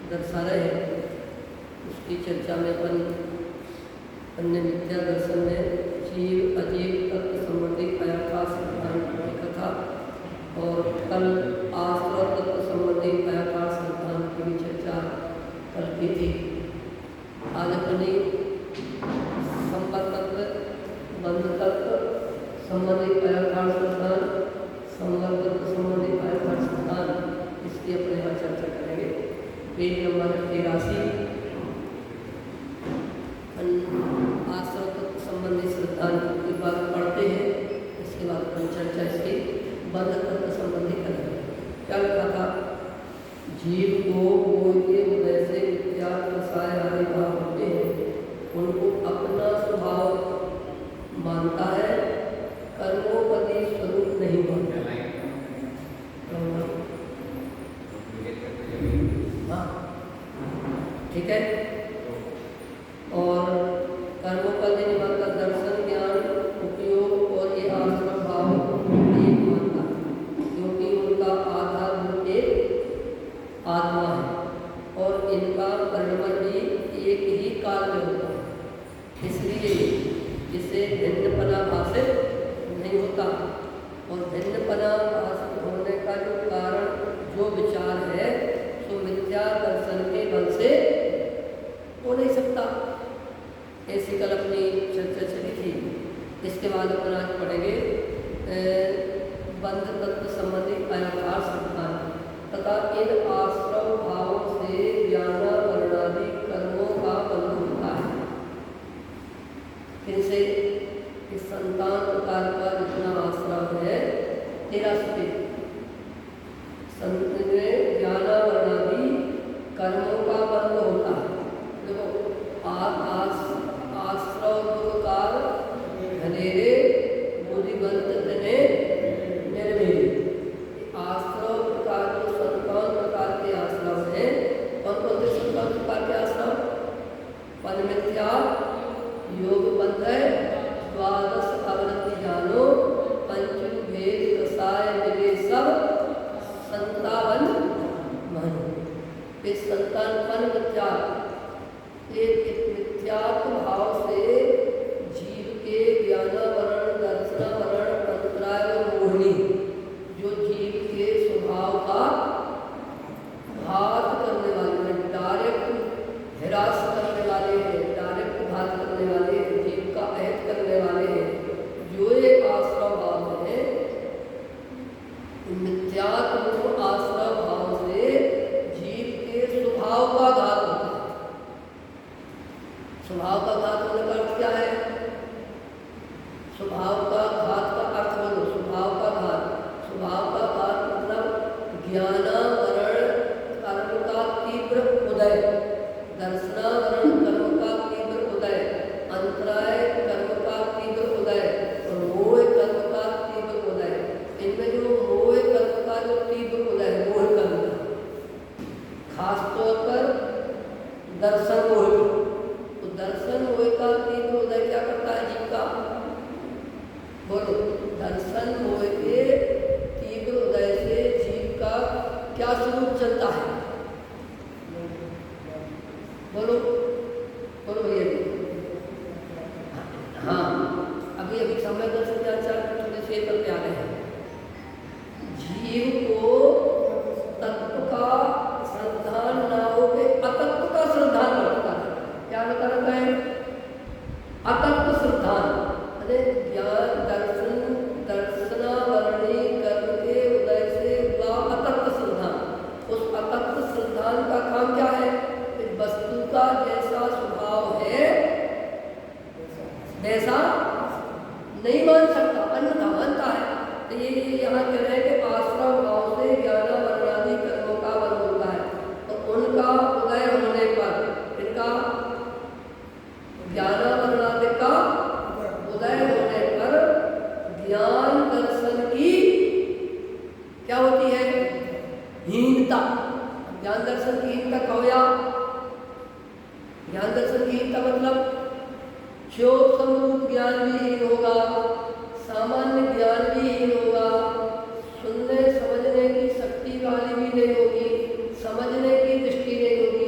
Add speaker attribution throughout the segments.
Speaker 1: दर्शा रहे हैं, उसकी चर्चा में अपन अन्य मिथ्या दर्शन में जीव अजीव तत्व संबंधी अयथार्थ सिद्धांत की कथा और कल आश्रव तत्व संबंधी अयथार्थ सिद्धांत की भी चर्चा कल की थी। आज अपनी संबंध तत्व, बंध तत्व संबंधी अयथार्थ सिद्धांत, संबंध तत्व संबंधी अयथार्थ सिद्धांत, इसकी अपने यहाँ चर्चा करेंगे। पेज नंबर 83 आश्रव तत्व संबंधी सिद्धांत की बात पढ़ते हैं, इसके बाद अपन चर्चा इसकी बंध तत्व संबंधी करेंगे। क्या लिखा था? जीव को मोह के उदय से मिथ्या रसायन आदि भाव होते हैं, उनको अपना स्वभाव मानता है, कर्मोपदी स्वरूप नहीं मानता। हाँ, ठीक है। और कर्मोपदी नहीं मानता, दर्शन ज्ञान उपयोग और ये आश्रम भाव नहीं मानता, क्योंकि उनका आधार एक आत्मा है और इनका परिणमन भी एक ही काल में होता है। इसलिए इसे भिन्नपना भाषित नहीं होता, और भिन्नपना भाषित होने का जो कारण, जो विचार है, सो मिथ्या दर्शन के बल से हो नहीं सकता। ऐसी कल अपनी चर्चा चली थी। इसके बाद अपन आज पढ़ेंगे बंध तत्व संबंधी अयथार्थ सिद्धांत तथा इन आश्रव भावों से ज्ञान वर्णादि कर्मों का बंध होता है। इनसे इस संतान प्रकार का जितना आश्रव है 83 ज्ञान वर्णादि कर्मों का बंध होता है। देखो, आश्रव काल घनेरे बुद्धिवंत तने निर्मेले। आश्रव प्रकार के संतान प्रकार के आश्रव हैं। कौन कौन से संतान प्रकार के आश्रव? पन मिथ्या, योग बंध है, द्वादश आवृत्ति जानो, पंचम भेद रसाय मिले सब, संतावन मन। इस संतान पन मिथ्या, एक मिथ्यात्व भाव से जीव के ज्ञानावरण, दर्शनावरण, अंतराय और मोहिनी, जो जीव के स्वभाव का घात करने वाले हैं, डायरेक्ट हिरास करने वाले हैं, डायरेक्ट घात करने वाले हैं, जीव का अहित करने वाले हैं, जो एक आश्रव भाव है। मिथ्यात्व आश्रव भाव से जीव के स्वभाव का घात होता है। स्वभाव का घात होने का अर्थ क्या है? स्वभाव का घात का अर्थ बोलो। स्वभाव का घात, स्वभाव का घात मतलब ज्ञानावरण कर्म का तीव्र उदय, दर्शनावरण कर्म का तीव्र उदय, अंतराय कर्म का तीव्र उदय और मोह कर्म का तीव्र उदय। इनमें जो मोह कर्म का जो तीव्र उदय, मोह कर्म का खासतौर पर दर्शन मोह, दर्शन मोह का तीव्र उदय क्या करता है जीव का? बोलो, दर्शन मोह के तीव्र उदय से जीव का क्या स्वरूप चलता है? बोलो बोलो भैया। हाँ, अभी समय दर्शन के आचार्य थोड़े से करते आ रहे हैं। जीव को तत्व का श्रद्धान ना हो के अतत्व का श्रद्धान करता है। क्या करता है? अतत्व श्रद्धान, अरे ज्ञान दर्शन दर्शनावरणी कर्म के उदय से हुआ अतत्व श्रद्धान। उस अतत्व श्रद्धान का काम क्या है? वस्तु का जैसा स्वभाव है वैसा नहीं मान सकता, अन्यथा मानता है। तो ये यहाँ कह रहे हैं कि आश्रव भाव से ज्ञान वर्णादि कर्मों का बंध होता है, और उनका उदय होने पर, इनका ज्ञान वर्णादि का उदय होने पर ज्ञान दर्शन की क्या होती है? हीनता। ज्ञान दर्शन की हीनता क्या होया? ज्ञान दर्शन की हीनता मतलब क्षोभ समरूप ज्ञान भी हीन होगा, सामान्य ज्ञान भी हीन होगा, सुनने समझने की शक्ति वाली भी नहीं होगी, समझने की दृष्टि नहीं होगी,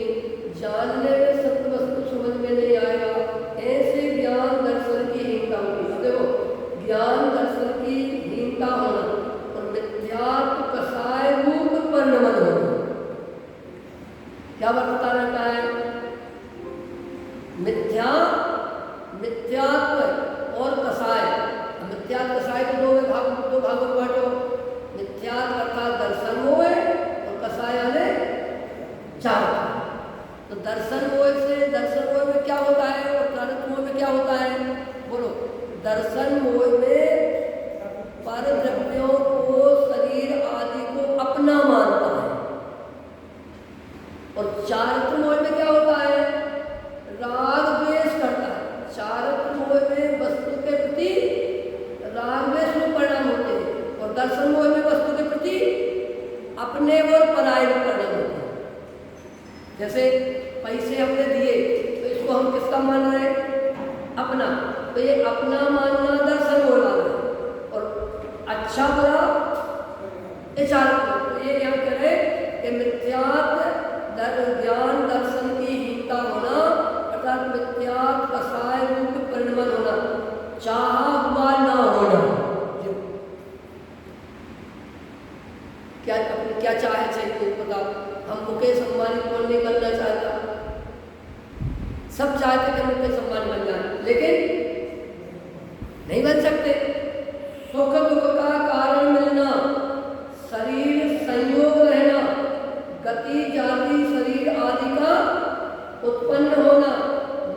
Speaker 1: मिथ्यात्व और कसाय। मिथ्यात्व कसाय को दो भागों में बांटो। मिथ्यात्व अर्थात दर्शन मोह और कसाय यानी चारित्र। तो दर्शन मोह में क्या होता है और चारित्र मोह में क्या होता है? बोलो। दर्शन मोह में पर द्रव्यों को, शरीर आदि को अपना मानता है, और चारित्र मोह में क्या होता है? राग द्वेष करता है। चारित्र मोह में वस्तु के प्रति राग द्वेष में परिणाम होते हैं, और दर्शन मोह में वस्तु के प्रति अपने और पराये में परिणाम होते हैं। जैसे पैसे हमने दिए तो इसको हम किसका मान रहे हैं? अपना। तो ये अपना मानना दर्शन मोह वाला है, और अच्छा बुरा ये चारित्र। तो ये यहाँ कह रहे कि मिथ्यात्व ज्ञान दर्शन की हीनता होना, अर्थात मिथ्यात्व कसाय रूप परिणमन होना, चाहा हुआ ना होना। क्या चाहे चाहिए बताओ? हम मुकेश अंबानी कौन नहीं बनना चाहता? सब चाहते कि मुकेश अंबानी बन जाए, लेकिन नहीं बन सकते। सुख दुख का कारण मिलना, शरीर संयोग रहना, गति जाति शरीर आदि का उत्पन्न होना,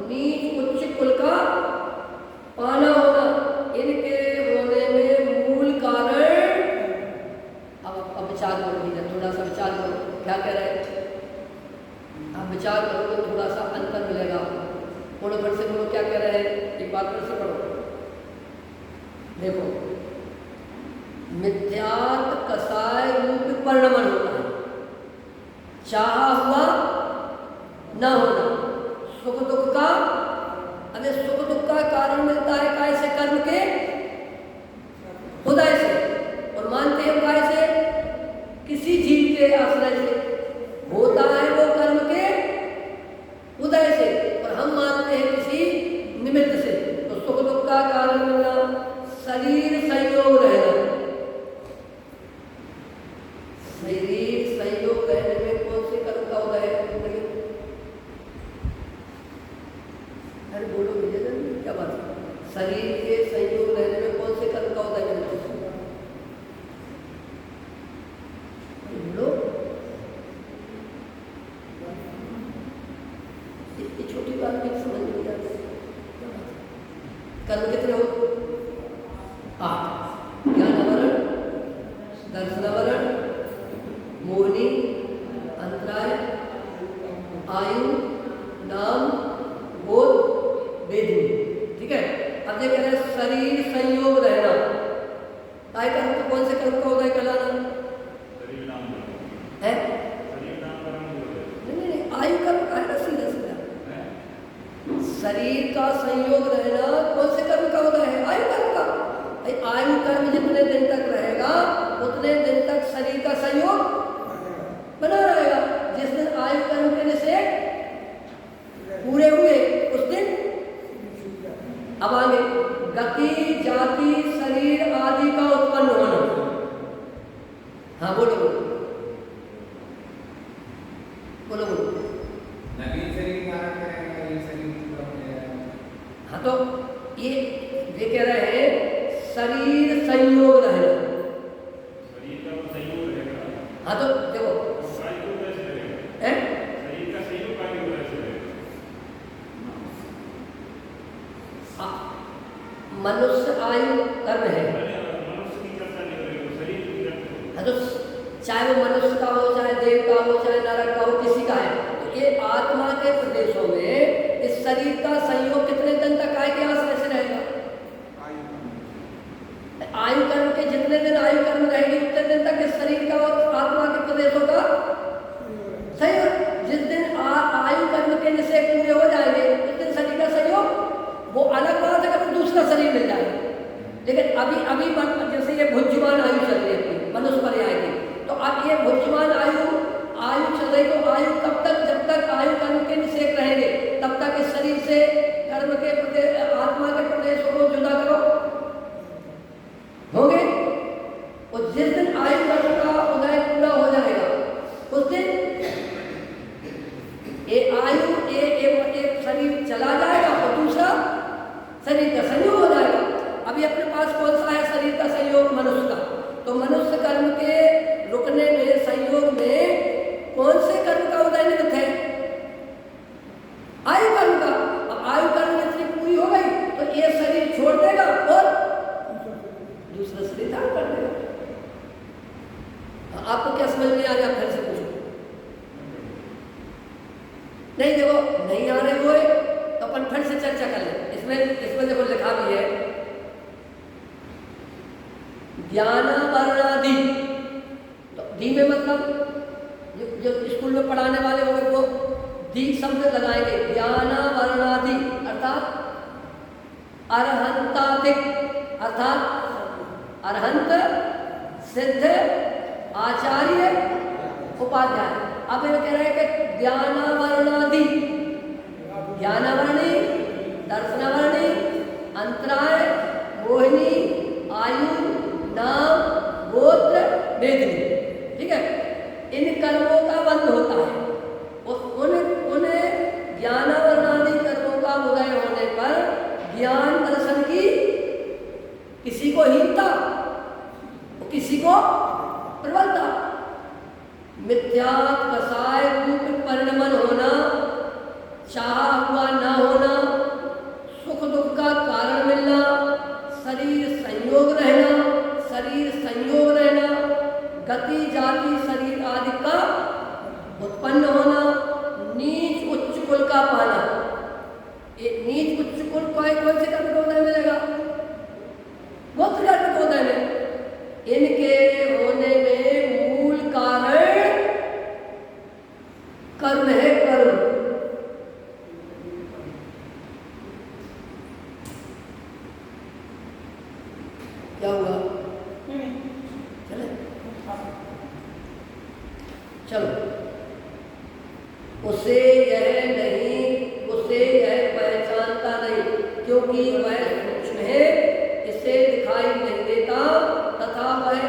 Speaker 1: नीच उच्च कुल का पाना होना, इनके होने में मूल कारण। अब विचार करो, थोड़ा सा विचार करो क्या कह रहे हैं। आप विचार करो तो थोड़ा सा अंतर मिलेगा। बोलो फिर से, बोलो क्या कह रहे हैं, एक बार फिर से पढ़ो। देखो, मिथ्यात्व कसाय रूप परिणमन होता है, चाहा हुआ न होना, सुख दुख का। अरे सुख दुख का कारण मिलता है काय से? कर्म के उदय से, और मानते हैं काय से? किसी जीव के आश्रय से। होता है वो कर्म के उदय से, और हम मानते हैं किसी निमित्त से। तो सुख दुख का कारण मिलना, शरीर संयोग रहना। शरीर संयोग रहने में कौन से कर्म का उदय है? अरे बोलो भैया, क्या बात है? शरीर के संयोग रहने में कौन से कर्म का उदय है? बोलो। इतनी छोटी बात भी समझ नहीं आती। कर्म कितने हो? 8। ज्ञानावरण, दर्शनावरण, मोहिनी, अंतराय, आयु, नाम, बोध, वेदनी। ठीक है। अब ये कह रहे हैं शरीर संयोग रहना। काय कर्म तो कौन से कर्म का उदय कहलाना है? नहीं, आयु कर्म का है ना, सीधा सीधा। शरीर का संयोग रहना कौन से कर्म का उदय है? आयु कर्म का। आयु कर्म जितने दिन तक रहेगा उतने दिन तक शरीर का संयोग बना रहेगा। जिस दिन आयु कर्म के निषेध पूरे हुए उस दिन अब आगे गति जाति शरीर आदि का उत्पन्न होना। हाँ बोलो बोलो बोलो।
Speaker 2: नवीन शरीर धारण करेंगे, ये शरीर।
Speaker 1: हाँ तो ये कह रहे हैं शरीर संयोग रहना।
Speaker 3: शरीर का संयोग रहेगा।
Speaker 1: हाँ तो देखो,
Speaker 3: शरीर का संयोग का
Speaker 1: मनुष्य आयु कर्म है।
Speaker 3: मनुष्य की चर्चा नहीं करेंगे, शरीर की चर्चा।
Speaker 1: हाँ तो चाहे वो मनुष्य का हो, चाहे देव का हो, चाहे नरक का हो, किसी का है। तो ये आत्मा के प्रदेशों में इस शरीर का संयोग कितने दिन तक आय के आश्रय से रहेगा? आयु कर्म के जितने दिन आयु कर्म रहेगी उतने दिन तक इस शरीर का और आत्मा के प्रदेशों का संयोग। जिस दिन आयु कर्म के निषेध पूरे हो जाएंगे उस दिन शरीर का संयोग। वो अलग बात है कि दूसरा शरीर मिल जाएगा, लेकिन अभी जैसे ये भुज्यमान आयु चल रही है मनुष्य पर्याय की, तो अब ये भुज्यमान आयु चल रही, तो आयु कब तक? जब तक आयु कर्म के निषेध रहेंगे तब तक इस शरीर से आयु कर्म का। अब आयु कर्म जितनी पूरी हो गई तो ये शरीर छोड़ देगा और दूसरा शरीर धारण कर देगा। आपको क्या समझ में आ गया? फिर से पूछो। नहीं देखो नहीं आ रहे वो तो अपन फिर से चर्चा कर लें। इसमें देखो लिखा भी है ज्ञान वर्णादि। तो दी में मतलब जो स्कूल में पढ़ाने वाले होंगे वो दी शब्द लगाएंगे। ज्ञान वर्णादि अर्थात अरहंतादिक, अर्थात अरहंत सिद्ध आचार्य उपाध्याय। अब ये कह रहे हैं कि ज्ञानावरणादि, ज्ञानावरणी, दर्शनावरणी, अंतराय, मोहिनी, आयु, नाम, गोत्र, वेदनी, ठीक है, इन कर्मों का बंध होता है। और उन ज्ञानावरणादि कर्मों का उदय होने पर ज्ञान दर्शन की किसी को हीनता और किसी को प्रबलता, मिथ्या कसाय रूप परिणमन होना, चाहा हुआ न होना, सुख दुख का कारण मिलना, शरीर संयोग रहना, गति जाति शरीर आदि का उत्पन्न होना, नीच उच्च कुल का पाना। ये नीच उच्च कुल कौन से कर्म को उदय मिलेगा? गोत्र कर्म को उदय में। इनके होने में मूल कारण कर्म है, कर्म। क्या हुआ? चलो उसे यह पहचानता नहीं क्योंकि वह सूक्ष्म है, इसे दिखाई नहीं देता तथा वह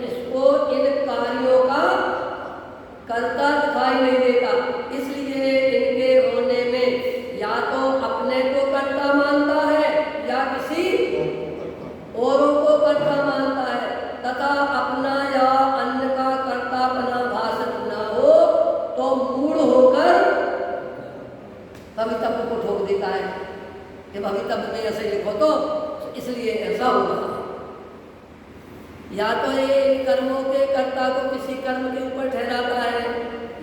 Speaker 1: इसको इन कार्यों का करता दिखाई नहीं देता। इसलिए इनके होने में या तो अपने को कर्ता मानता है या किसी औरों को कर्ता मानता है तथा अपना या अन्य का कर्तापना भाषित न हो तो मूढ़ होकर भवितव्य को ठोक देता है कि भवितव्य में ऐसे लिखो तो इसलिए ऐसा होगा। या तो ये कर्मों के कर्ता को किसी कर्म के ऊपर ठहराता है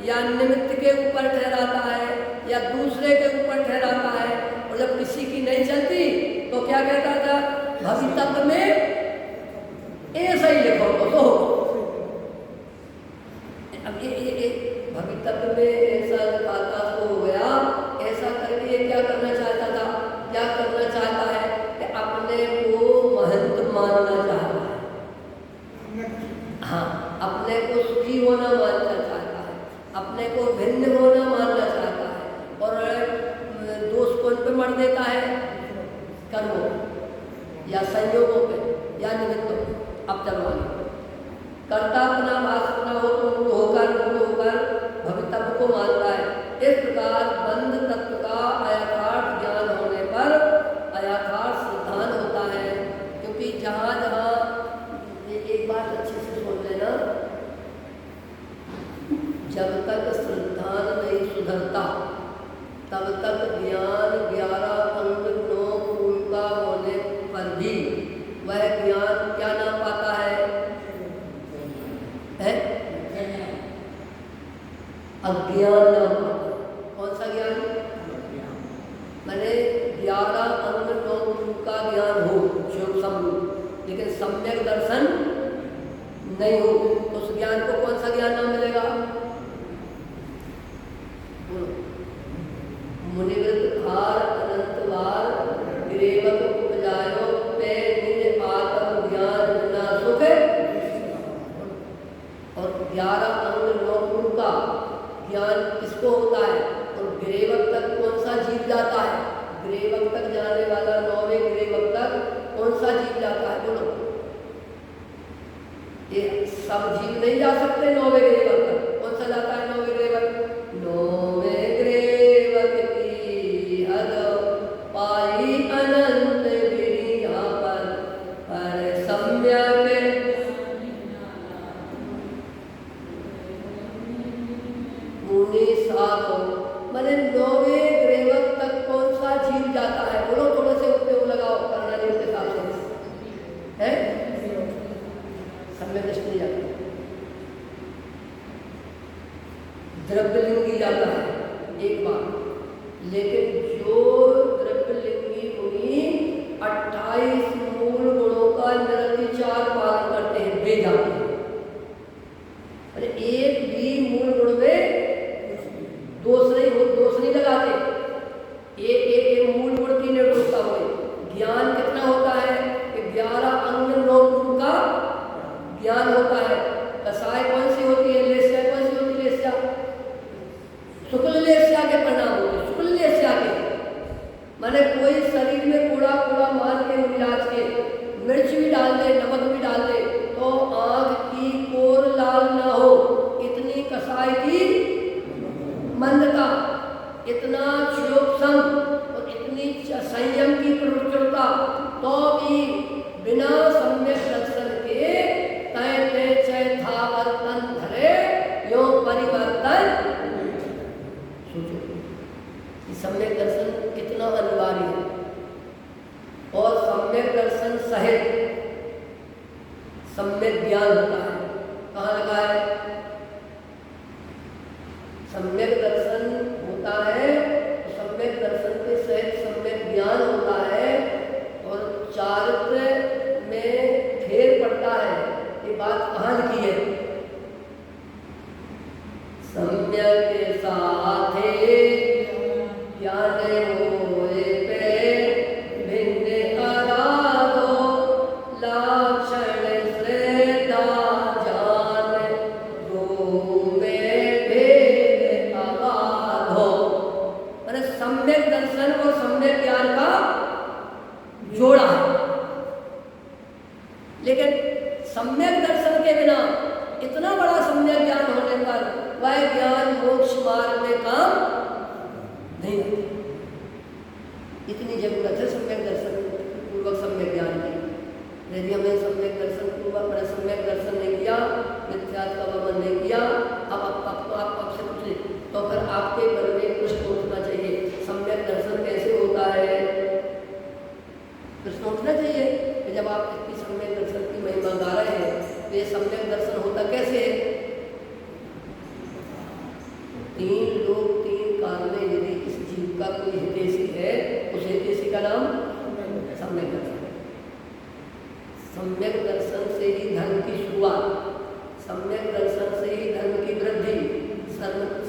Speaker 1: या निमित्त के ऊपर ठहराता है या दूसरे के ऊपर ठहराता है। और जब किसी की नहीं चलती तो क्या कहता था? भवितव्य में ऐसा ही लिखो तो हो। अब ये भवितव्य में ऐसा लिखाता तो हो गया। ऐसा करके ये क्या करना चाहता था? क्या करना चाहता है कि अपने को महंत मानना चाहता है। हाँ, अपने को सुखी होना मानना चाहता है, अपने को भिन्न होना मानना चाहता है। और दोष कौन पे मर देता है? कर्मों या संयोगों पे या निमित्तों पे। अब चलवानी कर्ता अपना भाषित न हो तो मूढ़ होकर भवितव्य को मानता है। इस प्रकार बंध तत्व का अयथार्थ ज्ञान होने पर अयथार्थ सिद्धांत होता है। क्योंकि जहाँ जहाँ एक बात अच्छे से सुन लेना, जब तक सिद्धांत नहीं सुधरता तब तक ज्ञान 11 अंग 9 मूल का होने पर भी वह ज्ञान क्या नाम पाता है? अज्ञान नाम पाता है। कौन सा ज्ञान? मैंने 11 अंग 9 मूल का ज्ञान हो, शिव समरूप, लेकिन सम्यक दर्शन नहीं हो, उस ज्ञान को कौन सा ज्ञान नाम मिलेगा? मुनिवृत्त भार अनंत बार गिरेवक उपजायो पे निज आत्म ज्ञान बिना सुख। और 11 अंग 9 गुण का ज्ञान किसको होता है? और गिरेवक तक कौन सा जीव जाता है? गिरेवक तक जाने वाला 9वें गिरेवक तक कौन सा जीव जाता है? बोलो। ये सब जीव नहीं जा सकते 9वें गिरेवक तक। कौन सा जाता है 9वें गिरेवक? 9वें गिरेवक की हद पाई अनंत बिरिया पर सम्यक मुनि साधो। मैंने 9वें गिरेवक लेकिन जो द्रव्यलिंगी मुनि 28 मूल गुणों का निरतिचार पालन करते हैं, वे जाते हैं। अरे एक भी मूल गुण में दोष नहीं लगाते। एक मूल गुण की निर्भरता हुई। ज्ञान कितना होता है कि 11 अंग 9 गुण का ज्ञान होता है। कसाय कौन सी होती है, लेस्या कौन सी होती है, लेस्या शुक्ल लेस्या के परिणाम होते हैं। शुक्ल लेस्या के माने कोई शरीर में कूड़ा कूड़ा मार के मिलाज के मिर्च भी डाल दे, नमक भी डाल दे, तो आंख की कोर लाल ना हो, इतनी कसाय की मंदता, इतना क्षोभसम और इतनी संयम की प्रचुरता, तो भी बिना सम्यक दर्शन के तय तय चय था वर्तन धरे यो परिवर्तन। सोचो कि सम्यक दर्शन कितना अनिवार्य है। और सम्यक दर्शन सहित सम्यक ज्ञान होता है। कहाँ लगा है? सम्यक दर्शन होता है तो सम्यक दर्शन के सहित सम्यक ज्ञान होता है और चारित्र में फेर पड़ता है। ये बात कहाँ लिखी है? सम्यक साथे ज्ञान होए पे भिन्न आराधो लाक्षण श्रद्धा जान दो में भेद अगाधो। मैंने सम्यक दर्शन और सम्यक ज्ञान का जोड़ा है। लेकिन सम्यक दर्शन के बिना इतना बड़ा सम्यक ज्ञान होने पर वह ज्ञान मोक्ष मार्ग में काम नहीं होता। इतनी जरूरत है सम्यक दर्शन पूर्वक सम्यक ज्ञान की। यदि हमने सम्यक दर्शन पूर्वक मैंने सम्यक दर्शन नहीं किया, मिथ्यात्व का वर्णन नहीं किया, अब तो आप आपसे पूछ ले तो फिर आपके मन में प्रश्न उठना चाहिए, सम्यक दर्शन कैसे होता है? प्रश्न उठना चाहिए कि जब आप इतनी सम्यक दर्शन की महिमा गा रहे हैं तो ये सम्यक दर्शन होता कैसे है? 3 लोग 3 काल में यदि इस जीव का कोई हितैषी है, उस हितैषी का नाम सम्यक दर्शन। सम्यक दर्शन से ही धर्म की शुरुआत, सम्यक दर्शन से ही धर्म की वृद्धि,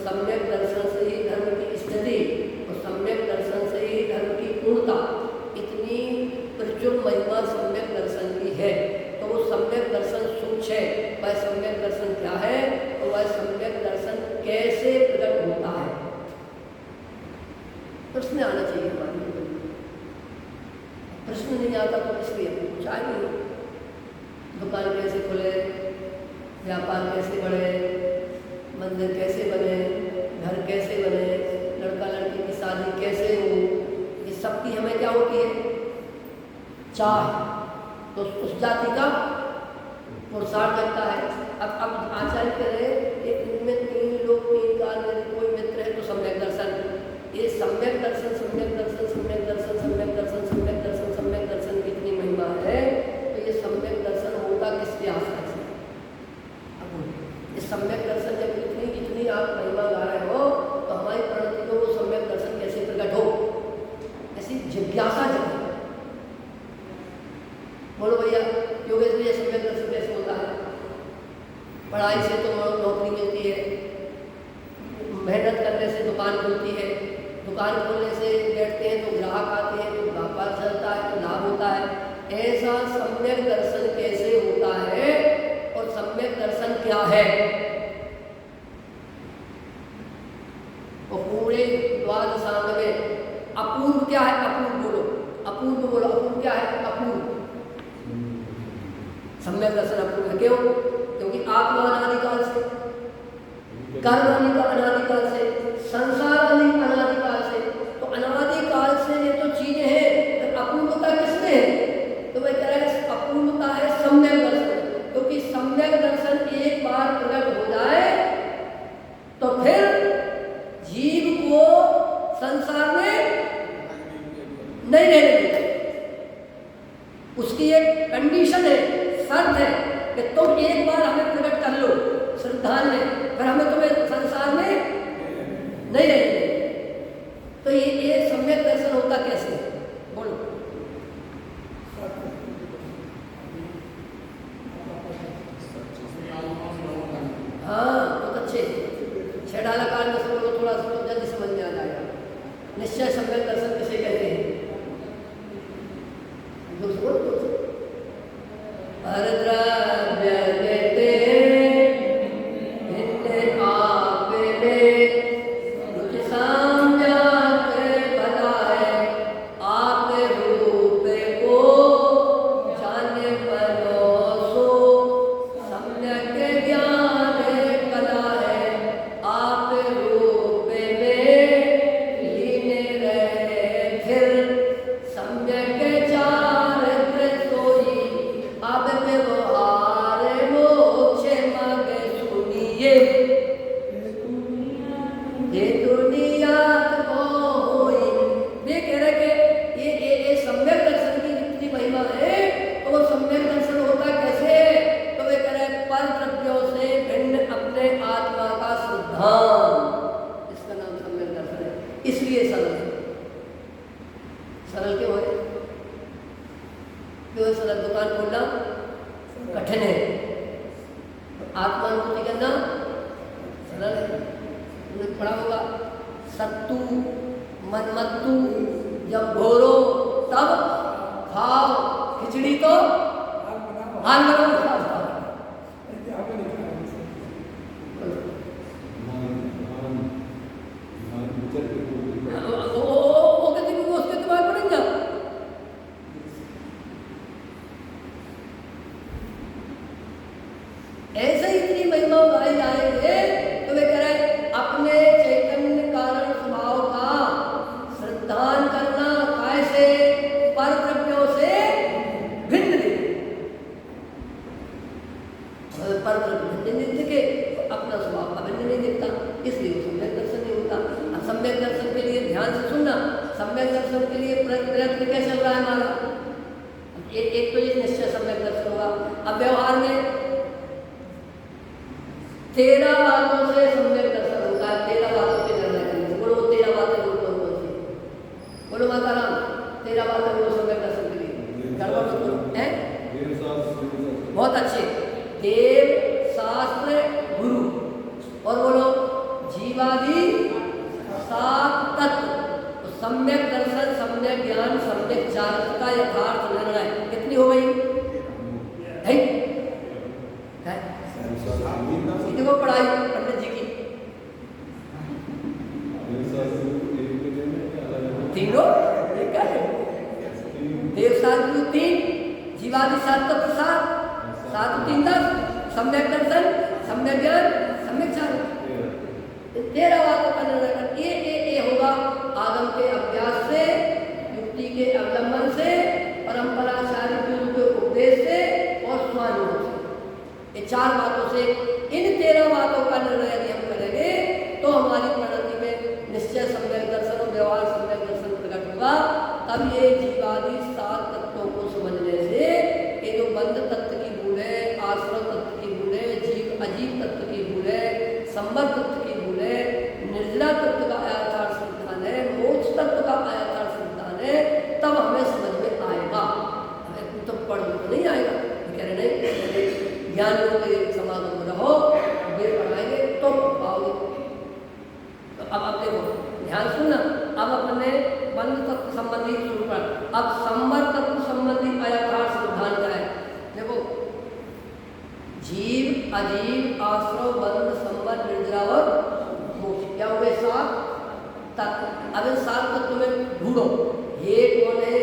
Speaker 1: सम्यक दर्शन से ही धर्म की स्थिति और सम्यक दर्शन से ही धर्म की पूर्णता। इतनी प्रचुर महिमा सम्यक दर्शन की है। तो वो सम्यक दर्शन सूक्ष्म है। वह सम्यक दर्शन क्या है और वह सम्यक दर्शन कैसे प्रकट होता है? प्रश्न आना चाहिए हमारे लिए। प्रश्न नहीं आता तो इसलिए कुछ आए नहीं। दुकान कैसे खुले, व्यापार कैसे बढ़े, मंदिर कैसे बने, घर कैसे बने, लड़का लड़की की शादी कैसे हो, ये सबकी हमें क्या होती है? चाह। तो उस जाति का पुरुषार्थ करता है। अब आचार्य करें एक में 3 लोग 3 काल में कोई मित्र है तो सम्यक दर्शन। ये सम्यक दर्शन सम्यक दर्शन सम्यक दर्शन सम्यक दर्शन सम्यक दर्शन सम्यक दर्शन की इतनी महिमा है। तो ये सम्यक दर्शन होता किसके आश्रय से? अब इस सम्यक दर्शन जब इतनी आप महिमा गा रहे हो तो हमारी प्रणति को वो सम्यक दर्शन कैसे प्रकट हो, ऐसी जिज्ञासा जगी। बोलो भैया योगेश भैया सम्यक दर्शन कैसे होता है? पढ़ाई से तो नौकरी मिलती है, मेहनत करने से दुकान खुलती है, दुकान खोलने से बैठते हैं तो ग्राहक आते हैं, तो व्यापार चलता है तो लाभ होता है। ऐसा सम्यक दर्शन कैसे होता है और सम्यक दर्शन क्या है? और पूरे द्वादशांग में अपूर्व क्या है? अपूर्व बोलो, अपूर्व बोलो। अपूर्व क्या है? अपूर्व। सम्यक दर्शन अपूर्व है। क्यों? क्योंकि आत्मा अनादिकाल से, कर्म अनादिकाल से, संसार अनादिकाल से, तो अनादिकाल से ये तो चीजें हैं। तो अपूर्वता किसमें है? तो मैं कह रहा है अपूर्वता है सम्यक दर्शन। क्योंकि सम्यक दर्शन एक बार प्रकट हो जाए तो फिर जीव को संसार में नहीं रहने देते। उसकी एक कंडीशन है, शर्त है कि तुम एक बार हमें प्रकट कर लो श्रद्धा में, फिर हमें तुम्हें संसार में नहीं रहेंगे। तो ये सम्यक दर्शन होता कैसे? बोलो। हाँ, बहुत अच्छे। छेड़ाला काल में सब लोग थोड़ा सा जल्दी समझ में आ जाएगा। निश्चय सम्यक दर्शन किसे कहते हैं? परद्रव्य देते भिन्न आप में रुचि समझात बताए आप रूप को जाने परोसो सम्यक ज्ञान कला है आप रूप में लीन रहे फिर सम्यक चारित्र सोई अब व्यवहार मोक्ष मांगे सुनिए ये दुनिया को होई। वे कह रहे कि ये सम्यक दर्शन की जितनी महिमा है तो वो सम्यक दर्शन होता कैसे? तो वे कह रहे पर द्रव्यों से भिन्न अपने आत्मा का सिद्धांत, इसका नाम सम्यक दर्शन है। इसलिए सरल है। सरल क्यों है? क्यों सरल? दुकान खोलना कठिन है, आत्मानुभूति करना सरल है। तुमने पढ़ा होगा सत्तू मनमत्तू जब घोरो तब खाओ, खिचड़ी तो हाल बनाओ खाओ। वो कहते हैं कि वो उसके दिमाग में नहीं जाओ। ऐसे ही इतनी महिमा गाई जाएंगे तो वे कह रहे अपने चैतन्य कारण स्वभाव का श्रद्धान करना कैसे? पर द्रव्यों से भिन्न पर द्रव्य भिन्न दिखे अपना स्वभाव अभिन्न नहीं दिखता, इसलिए सम्यक दर्शन नहीं होता। अब सम्यक दर्शन के लिए ध्यान से सुनना, सम्यक दर्शन के लिए प्रयत्न क्या चल रहा है हमारा? एक तो ये निश्चय सम्यक दर्शन होगा। अब व्यवहार में 13 बातों से सम्यक दर्शन होता है। 13 बातों पे निर्णय करने से। बोलो 13 बातें बोलो कौन कौन सी? बोलो माता राम 13 बातें बोलो सम्यक दर्शन के लिए। गड़बड़ है? बहुत अच्छे। देव शास्त्र गुरु और बोलो जीवादि 7 तत्व। तो सम्यक दर्शन, सम्यक ज्ञान, सम्यक चारित्र का यथार्थ निर्णय कितनी हो गई? है? देखो पढ़ाई पंडित जी की तीनों एक है। देव शास्त्र 3, जीवादि 7 तत्व 7, 7 3 10, सम्यक दर्शन, सम्यक ज्ञान, सम्यक चारित्र। 13 बातों का निर्णय कर ये होगा आगम के अभ्यास से, युक्ति के अवलंबन से, परंपराचार्य गुरु के उपदेश से और स्वानुभव से। ये 4 बातों से, इन 13 बातों का निर्णय यदि हम करेंगे तो हमारी प्रगति में निश्चय सम्यक दर्शन और व्यवहार सम्यक दर्शन प्रकट होगा। तब ये जीवादि 7 तत्वों को समझने से ये जो बंध तत्व की भूल है, आश्रम तत्व की भूल है, जीव अजीब तत्व की भूल है, संबर तत्व की भूल है, निर्जला तत्व का आयाथार सिद्धांत है, मोक्ष तत्व का आयाथार सिद्धांत है, तब हमें समझ में आएगा। हमें तो पढ़ तो नहीं आएगा, कह रहे नहीं ज्ञान के समागम में रहो, वे पढ़ाएंगे तो पाओगे। तो अब देखो ध्यान सुनना। अब अपने बंध तत्व संबंधी शुरू कर। अब संबर तत्व संबंधी आयाथार सिद्धांत है। देखो जीव अजीव आश्रव बंध संबर निर्जरा और मोक्ष क्या हुए? 7 तत्व। अब इन 7 तत्वों में ढूंढो ये कौन है,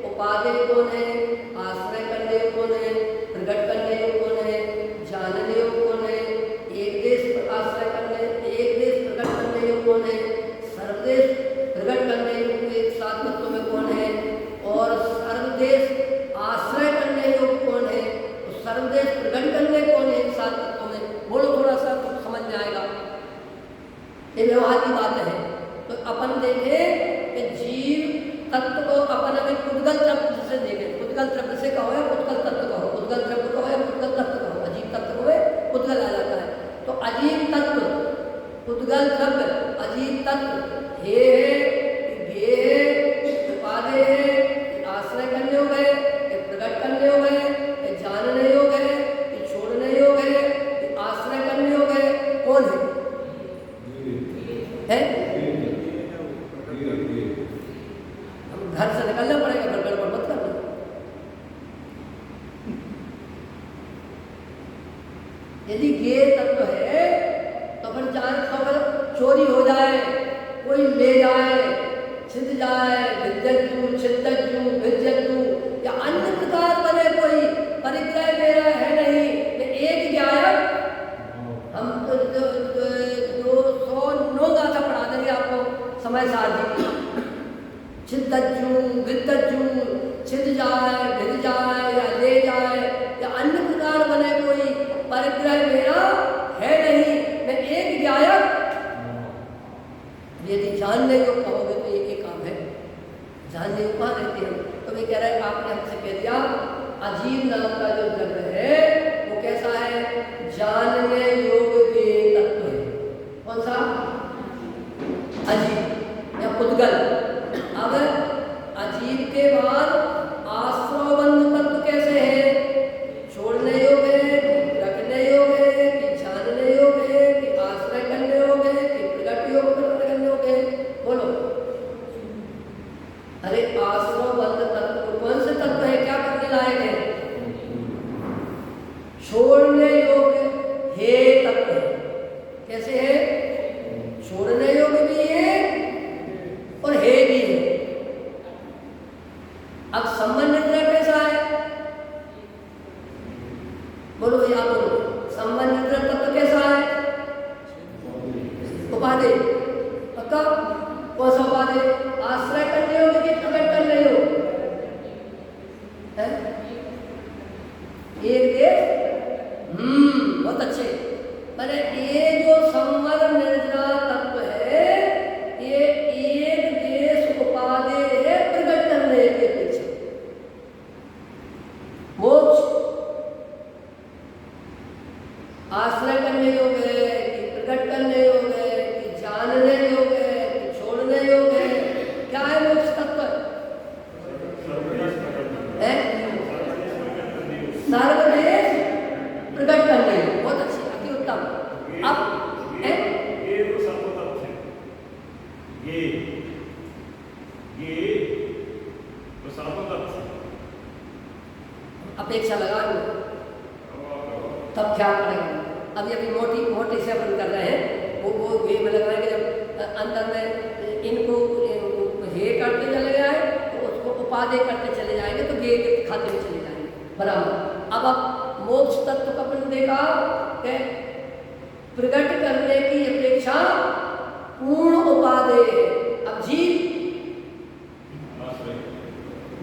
Speaker 1: उपादेय कौन है, आश्रय करने कौन है, प्रकट करने कौन है, जानने कौन है, एक देश पर आश्रय करने, एक देश प्रकट करने कौन है, सर्वदेश प्रकट करने योग्य 7 तत्वों में कौन है, और सर्वदेश आश्रय करने योग्य कौन है, तो सर्वदेश प्रकट करने कौन है 7 तत्वों में? बोलो थोड़ा सा तो समझ में आएगा। ये व्यवहार की बात है। तो अपन देखें कि जीव तत्व को अपन अभी उद्गल तत्व से देखें। उद्गल तत्व से कहो या उद्गल तत्व कहो, उद्गल तत्व कहो या उद्गल तत्व कहो, अजीब तत्व को उद्गल आ जाता है। तो अजीब तत्व, उद्गल तत्व, अजीब तत्व ये है घर से निकलना पड़ेगा, घर गड़बड़ मत करना। यदि ये तत्व है तो फिर चाहे खबर चोरी हो जाए, कोई ले जाए, छिद जाए, विद्यज्जु, छिद्दज्जु, विद्यज्जु या अन्य प्रकार बने कोई परिग्रह मेरा है नहीं, ये एक गायब हम तो 209 गाथा पढ़ा देंगे आपको समय साथ जी। छिद्दज्जु, विद्यज्जु, छिद जाए, भिद जाए या ले जाए या अन्य प्रकार बने कोई परिग्रह मेरा है नहीं, मैं एक गायब। यदि जानने को कहोगे तो एक काम है, जानने को कहाँ रहते हैं, तो वे कह रहे हैं आपने हमसे कह दिया अजीब नाम का जो द्रव्य है वो कैसा है, जानने योग्य तत्व है। कौन सा? अजीब या पुद्गल। अब अजीब के बाद आश्रवबंध तत्व कैसे है, छोड़ने योग्य है कि रखने योग्य है कि जानने योग्य है कि आश्रय करने योग्य है कि प्रगट योग्य करने योग्य है, बोलो। अरे आश्रवबंध तत्व कौन से तत्व है, क्या करने लायक है, छोड़ने योग्य हे तत्व है। कैसे है, छोड़ने योग्य भी है और हे भी है। अब संबंध कैसा है, बोलो भैया बोलो, संबंध तत्व कैसा है, उपाधि पक्का। कौन सा उपाधि, आश्रय करने योग्य कि प्रकट करने योग्य है, एक देश। बहुत अच्छे। मैंने ये जो संवर निर्जरा तत्व है ये एक देश उपाधि है प्रकट करने की अपेक्षा। मोक्ष आश्रय करने योग्य है कि प्रकट करने योग्य है कि जानने योग्य है कि छोड़ने योग्य है, क्या है मोक्ष तत्व है, सर्वदेश प्रकट करने। बहुत अच्छी, अति उत्तम। अब
Speaker 3: ये तो सर्वतत्व है, ये तो सर्वतत्व है।
Speaker 1: अपेक्षा लगा लो तब क्या करेंगे। अभी अभी मोटी से अपन कर रहे हैं, वो ये में लग रहा है कि जब अंदर में इनको हे करते चले जाए तो उसको उपाधि करते चले जाएंगे तो गे खाते में चले जाएंगे, बराबर। अब मोक्ष तत्व का अपन देखा कि प्रकट करने की अपेक्षा पूर्ण उपाधि है। अब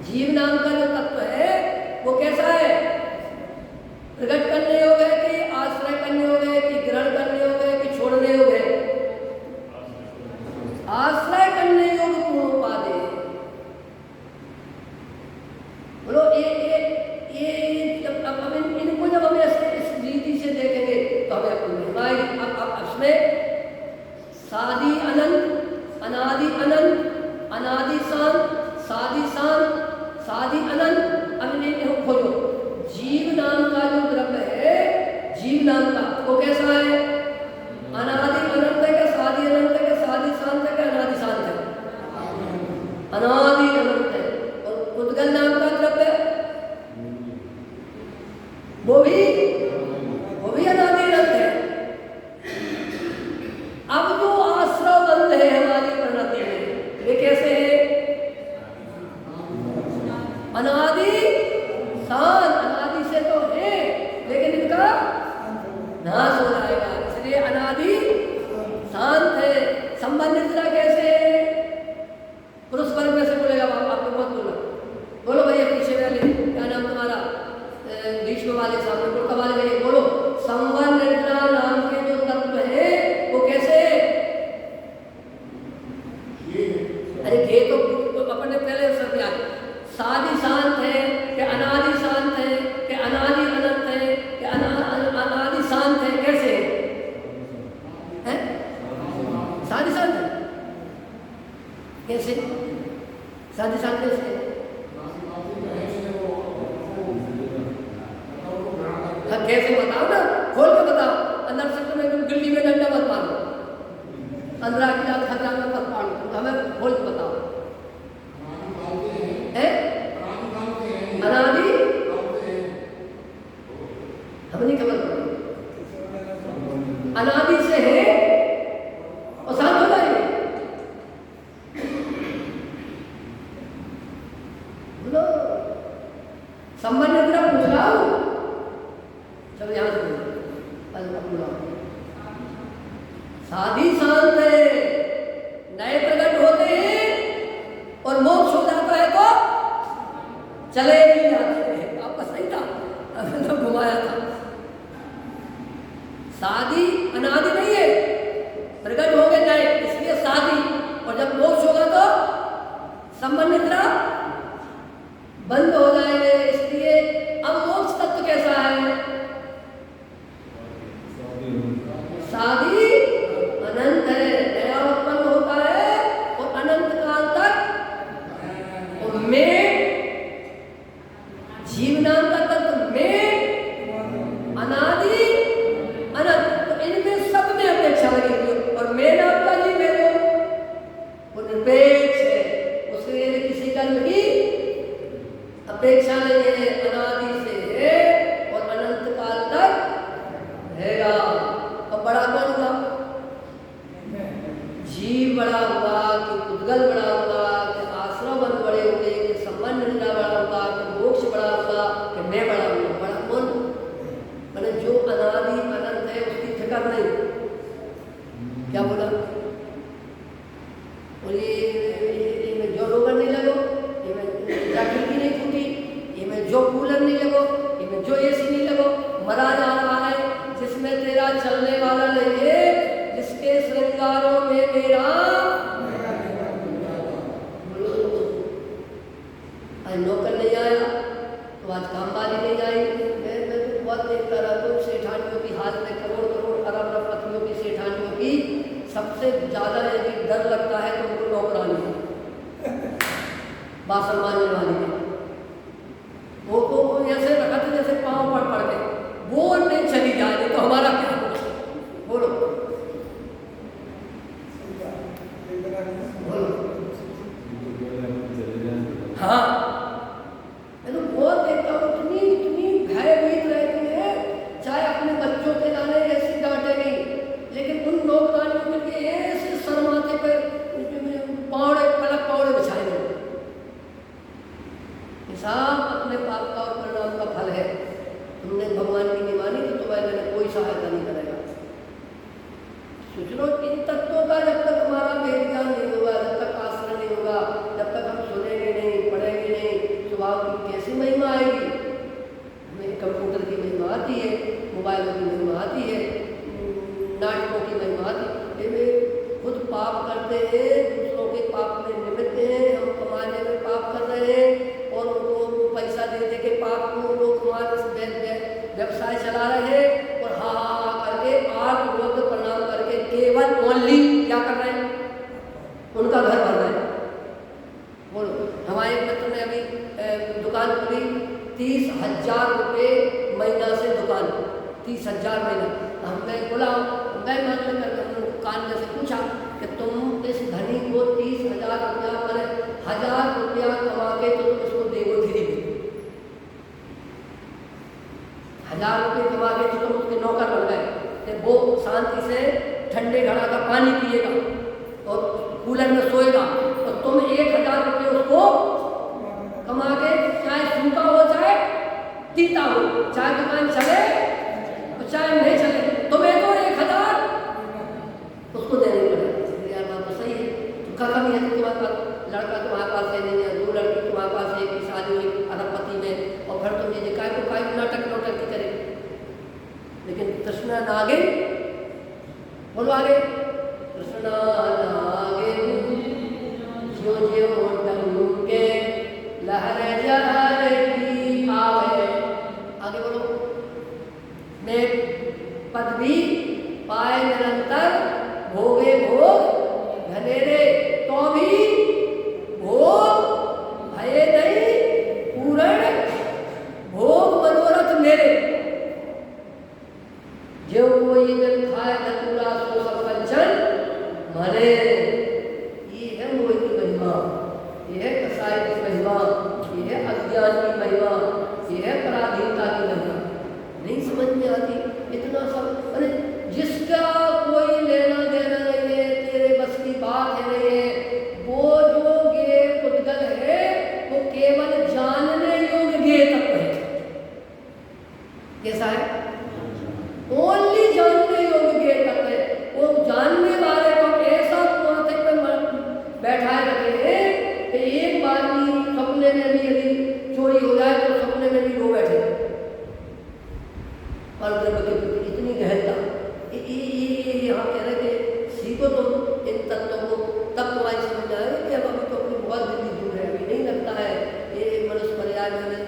Speaker 1: जीव नाम का जो तत्व है वो कैसा है, प्रकट करने योग्य है कि आश्रय करने योग्य है कि ग्रहण करने योग्य है कि छोड़ने योग्य है, आश्रय करने योग्य पूर्ण उपाधि है। बोलो ये अब इनको जब हम ऐसे इस रीति से देखेंगे तो हमें अपनी महिमाएगी। अब इसमें सादी अनंत, अनादि अनंत, अनादि शांत, सादी शांत, सादी अनंत। अब इन्हें खोलो, जीव नाम का जो द्रव्य है, जीव नाम का वो कैसा है, अनादि अनंत है क्या, सादी अनंत है क्या, सादी शांत है क्या, अनादि शांत है, अनादि अनंत है। और पुद्गल नाम का द्रव्य वो भी अनादि अनंत है। अब जो आश्रव बंध है हमारी परिणति में, वे कैसे है, अनादि शांत। अनादि से तो है लेकिन इनका नाश हो जाएगा, इसलिए अनादि शांत है। संबंधित कैसे है, पुरुष वर्ग में से बोलेगा, आप लोग मत बोलो, बोलो भैया पीछे वाले, क्या नाम तुम्हारा, बीच में वाले सामने बोलता वाले भैया बोलो। संबंध नाम के जो तत्व है वो कैसे है, अरे घे तो अपन ने पहले सब याद, सादी शांत है कि अनादि शांत है कि अनादि अनंत है कि अनादि शांत है, कैसे है, सादी शांत है, कैसे सादी शांत कैसे है, कैसे बताओ ना, खोल के बताओ। अंदर से तुम्हें तुम गिल्ली में डंडा मत मारो, अंदर की रात खतरा में मत मारो, हमें खोल के बताओ। संबंध पूरा पूछ रहा हूँ। चलो यहाँ से पूरा साधी शांत है, नए प्रकट होते हैं और मोक्ष हो जाता है तो चले भी जाते हैं। आपका सही था, अभी तो घुमाया था। शादी अनादि नहीं है, प्रकट हो गए नए, इसलिए शादी, और जब मोक्ष होगा तो संबंध निद्रा बंद हो जाएंगे। इसलिए अब मोक्ष तत्व कैसा है? शादी अनंत है, नया उत्पन्न होता है और अनंत काल तक। और मैं जीव नाम का तत्व में अनादि अनंत, तो इनमें सब में अपेक्षा लगेगी। और मैं नाम का जीव है वो निरपेक्ष है, उसके किसी कर्म की अपेक्षा नहीं है, अनादि से है और अनंत काल तक रहेगा। और बड़ा कौन हुआ? जीव बड़ा हुआ कि उद्गल बड़ा हुआ कि आश्रम बन बड़े हुए कि संबंध निद्रा बड़ा हुआ कि मोक्ष बड़ा हुआ कि मैं बड़ा हुआ? बड़ा कौन? मैंने जो अनादि अनंत है उसकी फिक्र नहीं। क्या बोला? और ये में जो रोगन नहीं लगो, ये में जाकर की नहीं टूटी, ये में जो कूलर नहीं लगो, ये में जो एसी नहीं लगो, मरा जा रहा है जिसमें तेरा चलने वाला नहीं है, जिसके श्रृंगारों में मेरा आज नौकर नहीं आया तो आज काम वाली नहीं आई। मैं तो बहुत देखता रहता हूँ सेठानियों की हाथ में करोड़ करोड़ अरब अरबपतियों की सेठानियों की सबसे ज्यादा यदि डर लगता है तो उनको नौकरानी बासन मानने वाली है। वो ऐसे रखा था जैसे पाँव पड़ के, वो नहीं चली जाए तो हमारा क्या बोलो? हाँ, मैं तो बहुत देखता हूँ इतनी भयभीत रहती है, चाहे अपने बच्चों के लाने ऐसी डांटे नहीं, लेकिन उन नौकरानियों के ऐसे शर्माते पर पौड़े पलक पौड़े बिछाए गए। हिसाब अपने पाप का और परिणाम का फल है। तुमने भगवान की नहीं मानी तो तुम्हारे कोई सहायता नहीं करेगा। सोच लो, इन तत्वों का जब तक हमारा वेद ज्ञान नहीं होगा, जब तक आश्रय नहीं होगा, जब तक हम सुनेंगे नहीं, पढ़ेंगे नहीं, स्वभाव की कैसी महिमा आएगी? हमें कंप्यूटर की महिमा आती है, मोबाइलों की महिमा आती है, नाटकों की महिमा आती है। खुद पाप करते हैं, दूसरों के पाप में निमित्त हैं, हम कमाने में पाप कर रहे हैं और उनको पैसा दे दे के पाप को लोग व्यवसाय चला रहे हैं और हा हा हा करके आर्थ विरुद्ध प्रणाम करके केवल ओनली क्या कर रहे हैं? उनका घर भर रहे हैं। बोलो, हमारे मित्र ने अभी दुकान खुली, 30,000 रुपये महीना से दुकान, 30,000 महीना। हमने बोला, मैं मानने कर कान में से पूछा कि तुम इस धनी को 30,000 रुपया मैंने 1,000 रुपया कमा के तो तुम उसको देगो धीरे धीरे, 1,000 रुपये कमा के तो तुम उसके नौकर बन गए। वो शांति से ठंडे घड़ा का पानी पिएगा और कूलर में सोएगा और तुम 1,000 रुपये उसको कमा के, चाहे सूखा हो चाहे तीता हो, चाहे दुकान चले और चाहे नहीं चले, तुम्हें तो 1,000 उसको देने पड़ेगा। यार बात तो सही है। तो क्या कमी है तुम्हारे पास? लड़का तुम्हारे पास है नहीं है, 2 लड़की तुम्हारे पास है, की शादी हुई अरबपति में, और फिर तुम ये काय नाटक नौटंकी करे। लेकिन कृष्णा नागिन, बोलो आगे, कृष्णा नागिन जो जो डंके लहर जहर की आवे। आगे बोलो, मैं पदवी पाए निरंतर भोगे भोग घनेरे, तो भी भोग भये नहीं पूर्ण भोग मनोरथ मेरे। जो कोई जन खाए धतूरा सो सब कंचन माने। ये है मोह की महिमा, ये है कसाई की महिमा, ये है अज्ञान की महिमा, ये है पराधीनता की महिमा। नहीं समझ में आती इतना सब। अरे जिसका कोई लेना देना नहीं है, तेरे बस की बात है नहीं है, वो जो ज्ञेय उद्गल है वो केवल जानने योग्य ज्ञेय तत्व है। सपने में भी यदि चोरी हो जाए तो सपने में भी रो बैठे पर ब्रह्म के प्रति इतनी गहनता। ये यहाँ कह रहे कि सीखो तुम इन तत्वों को, तब तुम्हारी समझ में आएगी कि अब अभी तो अपनी बहुत दिल्ली दूर है, अभी नहीं लगता है ये मनुष्य पर्याय में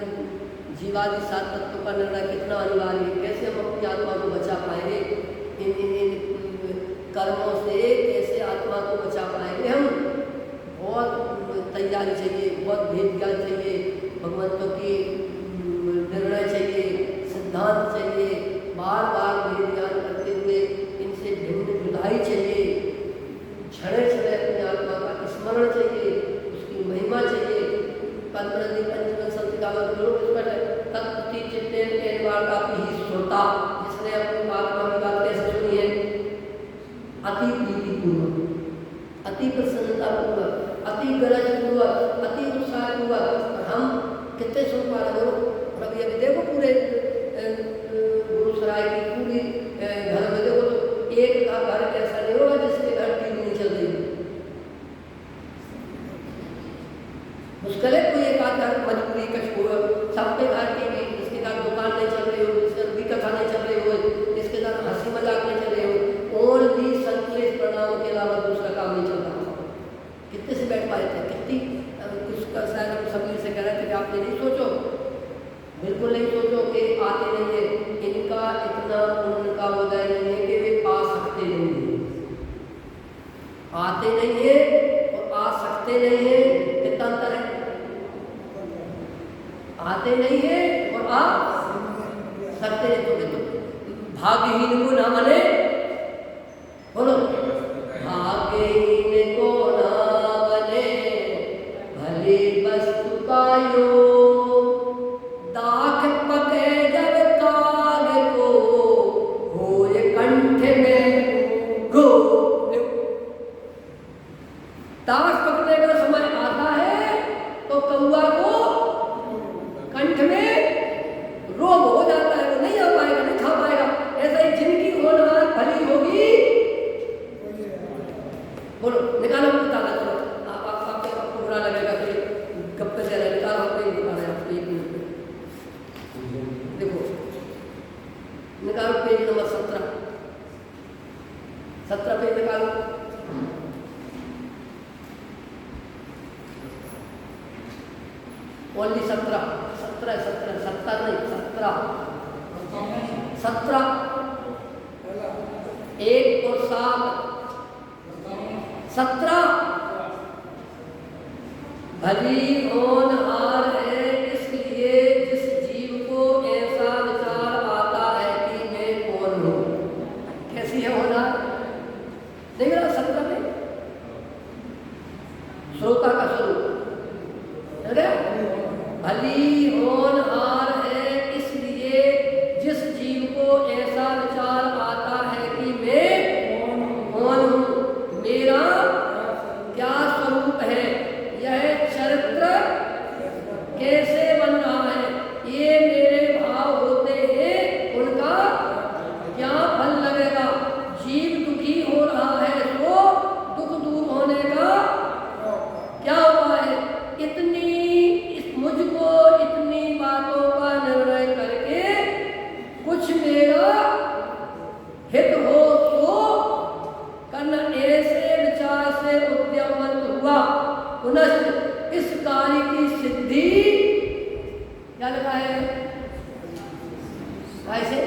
Speaker 1: जीवादि 7 तत्वों का निर्णय कितना अनिवार्य है, कैसे हम अपनी आत्मा को बचा पाएंगे इन कर्मों से, कैसे आत्मा को बचा पाएंगे हम। बहुत तैयारी चाहिए, बहुत भेद ज्ञान चाहिए, भगवंतों की निर्णय चाहिए, सिद्धांत चाहिए, बार बार भेद ज्ञान करते हुए इनसे भिन्न जुदाई चाहिए, क्षण क्षण अपनी आत्मा का स्मरण चाहिए, उसकी महिमा चाहिए। पद्मनदी पंचम संतिका तत्ति चित्तेन एन वार्तापि ही श्रोता, जिसने अपनी आत्मा की बात कैसे सुनी है? अति प्रीतिपूर्वक, अति प्रसन्नतापूर्वक, अति गरजपूर्वक, अति उत्साहपूर्वक। हम कितने सुन पा रहे हो? और अभी अभी देखो पूरे गुरुसराय की पूरी घर में देखो तो एक का घर ऐसा नहीं होगा जिसके घर टीवी नहीं चल रही। मुश्किल है कोई एक आध घर मजबूरी कछ सबके घर टीवी, जिसके घर दुकान नहीं चल रही हो, जिसके घर कथा नहीं चल रही हो, जिसके घर हंसी मजाक नहीं चल रही हो, और भी संकलेश प्रणाम के अलावा दूसरा काम नहीं चल रहा। कितने से बैठ पाए थे? कितनी कुछ का शायद हम सभी से कह रहे थे कि आप ये नहीं सोचो, बिल्कुल नहीं सोचो कि आते नहीं है, इनका इतना उनका उदय नहीं है कि वे आ सकते नहीं है, आते नहीं है और आ सकते नहीं है, कितना अंतर है? आते नहीं है और आ सकते नहीं, तो भाग्यहीन को ना माने, बोलो भाग्यहीन को ना बने भले वस्तु का योग, दाख पके जब काग को होए कंठ में गो। दाख पकने का समय आता है तो कौआ को कंठ में रोग हो जाता है, वो नहीं आ पाएगा, नहीं खा पाएगा। ऐसा ही जिनकी होनहार भली होगी, बोलो निकालो ताला, चलो आपको बुरा लगेगा कि गप्पे से निकालो, आपको निकाल रहे हैं एक मिनट में। देखो निकालो पेज नंबर 17 पेज निकालो। ओनली 17 1 और 7 17 भली होनहार है इसलिए जिस जीव को ऐसा विचार आता है कि मैं कौन हूँ। कैसी है होनहार? देख रहा 17 में श्रोता का स्वरूप भली होनहार है इसलिए जिस जीव को ऐसा विचार आता है कि मैं कौन हूँ, मेरा क्या स्वरूप है, यह चरित्र कैसे बन रहा है, ये मेरे भाव होते हैं, उनका क्या फल लगेगा। जीव दुखी हो रहा है तो दुख दूर होने का क्या उपाय है। मुझको इतनी बातों का निर्णय करके कुछ मेरा हित हो तो करना, ऐसे विचार से उद्यमवंत हुआ पुनः इस कार्य की सिद्धि। क्या लगा है? कैसे?